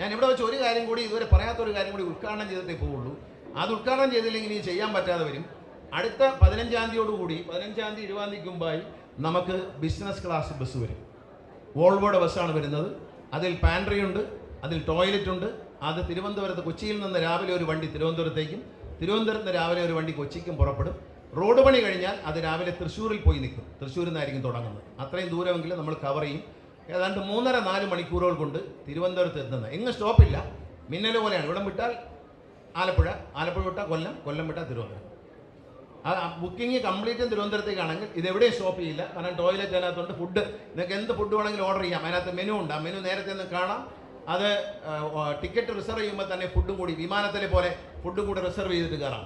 ഞാൻ ഇവിടെ വെച്ച് ഒരു കാര്യം കൂടി ഇതുവരെ പറയാത്തൊരു കാര്യം കൂടി ഉദ്ഘാടനം ചെയ്തിട്ടേ പോവുള്ളൂ. അത് ഉദ്ഘാടനം ചെയ്തില്ലെങ്കിൽ ഇനി ചെയ്യാൻ പറ്റാതെ വരും. അടുത്ത 15-ാം തീയതിയോടുകൂടി 15-ാം തീയതി 20-ാം തീയതിക്ക് മുമ്പായി നമുക്ക് ബിസിനസ് ക്ലാസ് ബസ് വരും. വോൾവോയുടെ ബസ്സാണ് വരുന്നത്. അതിൽ പാൻട്രി ഉണ്ട്, അതിൽ ടോയ്ലറ്റ് ഉണ്ട്. അത് തിരുവനന്തപുരത്ത്, കൊച്ചിയിൽ നിന്ന് രാവിലെ ഒരു വണ്ടി തിരുവനന്തപുരത്തേക്കും, തിരുവനന്തപുരത്ത് നിന്ന് രാവിലെ ഒരു വണ്ടി കൊച്ചിക്കും പുറപ്പെടും. റോഡ് പണി കഴിഞ്ഞാൽ അത് രാവിലെ തൃശ്ശൂരിൽ പോയി നിൽക്കും. തൃശ്ശൂരിൽ നിന്നായിരിക്കും തുടങ്ങുന്നത്. അത്രയും ദൂരമെങ്കിലും നമ്മൾ കവർ ചെയ്യും. ഏതാണ്ട് 3.5-4 മണിക്കൂറുകൾ കൊണ്ട് തിരുവനന്തപുരത്ത് എത്തുന്നത്. എങ്ങും സ്റ്റോപ്പില്ല, മിന്നൽ പോലെയാണ്. ഇവിടം വിട്ടാൽ ആലപ്പുഴ, ആലപ്പുഴ വിട്ടാൽ കൊല്ലം, കൊല്ലം വിട്ടാൽ തിരുവനന്തപുരം. ആ ബുക്കിംഗ് കംപ്ലീറ്റും തിരുവനന്തപുരത്തേക്കാണെങ്കിൽ ഇതെവിടെയും സ്റ്റോപ്പ് ചെയ്യില്ല. കാരണം ടോയ്ലറ്റ് അതിനകത്തുണ്ട്. ഫുഡ് നിങ്ങൾക്ക് എന്ത് ഫുഡ് വേണമെങ്കിലും ഓർഡർ ചെയ്യാം. അതിനകത്ത് മെനു ഉണ്ട്. ആ മെനു നേരത്തെ ഒന്ന് കാണാം. അത് ടിക്കറ്റ് റിസർവ് ചെയ്യുമ്പോൾ തന്നെ ഫുഡും കൂടി വിമാനത്തിലെ പോലെ ഫുഡും കൂടി റിസർവ് ചെയ്തിട്ട് കയറാം.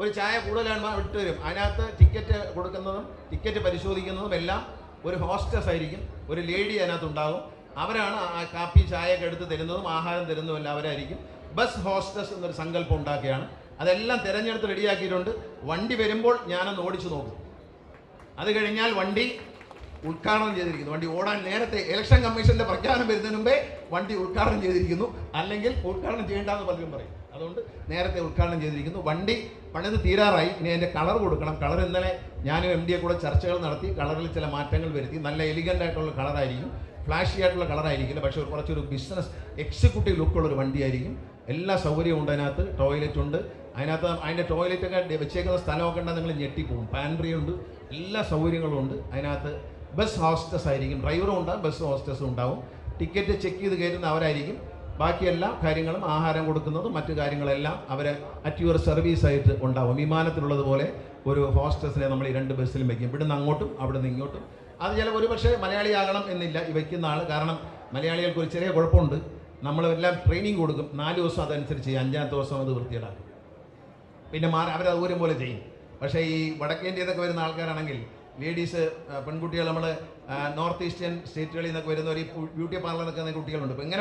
ഒരു ചായ കൂടുതലാണ് വിട്ട് വരും. അതിനകത്ത് ടിക്കറ്റ് കൊടുക്കുന്നതും ടിക്കറ്റ് പരിശോധിക്കുന്നതും എല്ലാം ഒരു ഹോസ്റ്റസ് ആയിരിക്കും. ഒരു ലേഡി അതിനകത്തുണ്ടാകും. അവരാണ് ആ കാപ്പി ചായയൊക്കെ എടുത്ത് തരുന്നതും ആഹാരം തരുന്നതും എല്ലാം അവരായിരിക്കും. ബസ് ഹോസ്റ്റസ് എന്നൊരു സങ്കല്പം ഉണ്ടാക്കുകയാണ്. അതെല്ലാം തിരഞ്ഞെടുത്ത് റെഡിയാക്കിയിട്ടുണ്ട്. വണ്ടി വരുമ്പോൾ ഞാനൊന്ന് ഓടിച്ചു നോക്കും. അത് കഴിഞ്ഞാൽ വണ്ടി ഉദ്ഘാടനം ചെയ്തിരിക്കുന്നു. വണ്ടി ഓടാൻ നേരത്തെ ഇലക്ഷൻ കമ്മീഷന്റെ പ്രഖ്യാപനം വരുന്നതിന് മുമ്പേ വണ്ടി ഉദ്ഘാടനം ചെയ്തിരിക്കുന്നു. അല്ലെങ്കിൽ ഉദ്ഘാടനം ചെയ്യേണ്ടെന്ന് പലരും പറയും. അതുകൊണ്ട് നേരത്തെ ഉദ്ഘാടനം ചെയ്തിരിക്കുന്നു. വണ്ടി പണിത് തീരാറായി. ഇനി അതിൻ്റെ കളർ കൊടുക്കണം. കളർ ഇന്നലെ ഞാനും MD കൂടെ ചർച്ചകൾ നടത്തി. കളറിൽ ചില മാറ്റങ്ങൾ വരുത്തി. നല്ല എലിഗൻ്റ് ആയിട്ടുള്ള കളറായിരിക്കും. ഫ്ലാഷി ആയിട്ടുള്ള കളറായിരിക്കില്ല. പക്ഷേ കുറച്ചൊരു ബിസിനസ് എക്സിക്യൂട്ടീവ് ലുക്കുള്ളൊരു വണ്ടിയായിരിക്കും. എല്ലാ സൗകര്യവും ഉണ്ട് അതിനകത്ത്. ടോയ്ലറ്റ് ഉണ്ട് അതിനകത്ത്. അതിൻ്റെ ടോയ്ലറ്റൊക്കെ വെച്ചേക്കുന്ന സ്ഥലമൊക്കെ ഉണ്ടെങ്കിൽ നിങ്ങൾ ഞെട്ടിപ്പോകും. പാൻട്രി ഉണ്ട്, എല്ലാ സൗകര്യങ്ങളും ഉണ്ട് അതിനകത്ത്. ബസ് ഹോസ്റ്റസ് ആയിരിക്കും. ഡ്രൈവറും ഉണ്ടാകും, ബസ് ഹോസ്റ്റസും ഉണ്ടാവും. ടിക്കറ്റ് ചെക്ക് ചെയ്ത് കയറുന്ന അവരായിരിക്കും. ബാക്കി എല്ലാ കാര്യങ്ങളും, ആഹാരം കൊടുക്കുന്നതും മറ്റു കാര്യങ്ങളെല്ലാം അവർ അറ്റ് യുവർ സർവീസായിട്ട് ഉണ്ടാവും. വിമാനത്തിലുള്ളതുപോലെ ഒരു ഹോസ്റ്റസിനെ നമ്മൾ ഈ 2 ബസ്സിലും വയ്ക്കും. ഇവിടുന്ന് അങ്ങോട്ടും അവിടെ നിന്ന് ഇങ്ങോട്ടും. അത് ചില ഒരു പക്ഷേ മലയാളിയാകണം എന്നില്ല ഈ വയ്ക്കുന്ന ആൾ. കാരണം മലയാളികൾക്ക് ഒരു ചെറിയ കുഴപ്പമുണ്ട്. നമ്മളെല്ലാം ട്രെയിനിങ് കൊടുക്കും. 4 ദിവസം അതനുസരിച്ച് ചെയ്യും. 5-ാമത്തെ ദിവസം അത് വൃത്തിയിടാക്കും. പിന്നെ അവരത് ഊരം പോലെ ചെയ്യും. പക്ഷേ ഈ വടക്കേ ഇന്ത്യയിലൊക്കെ വരുന്ന ആൾക്കാരാണെങ്കിൽ ലേഡീസ്, പെൺകുട്ടികൾ, നമ്മൾ നോർത്ത് ഈസ്റ്റേൺ സ്റ്റേറ്റുകളിൽ നിന്നൊക്കെ വരുന്നവർ ഈ ബ്യൂട്ടി പാർലറിലൊക്കെ കുട്ടികളുണ്ട്. ഇപ്പോൾ ഇങ്ങനെ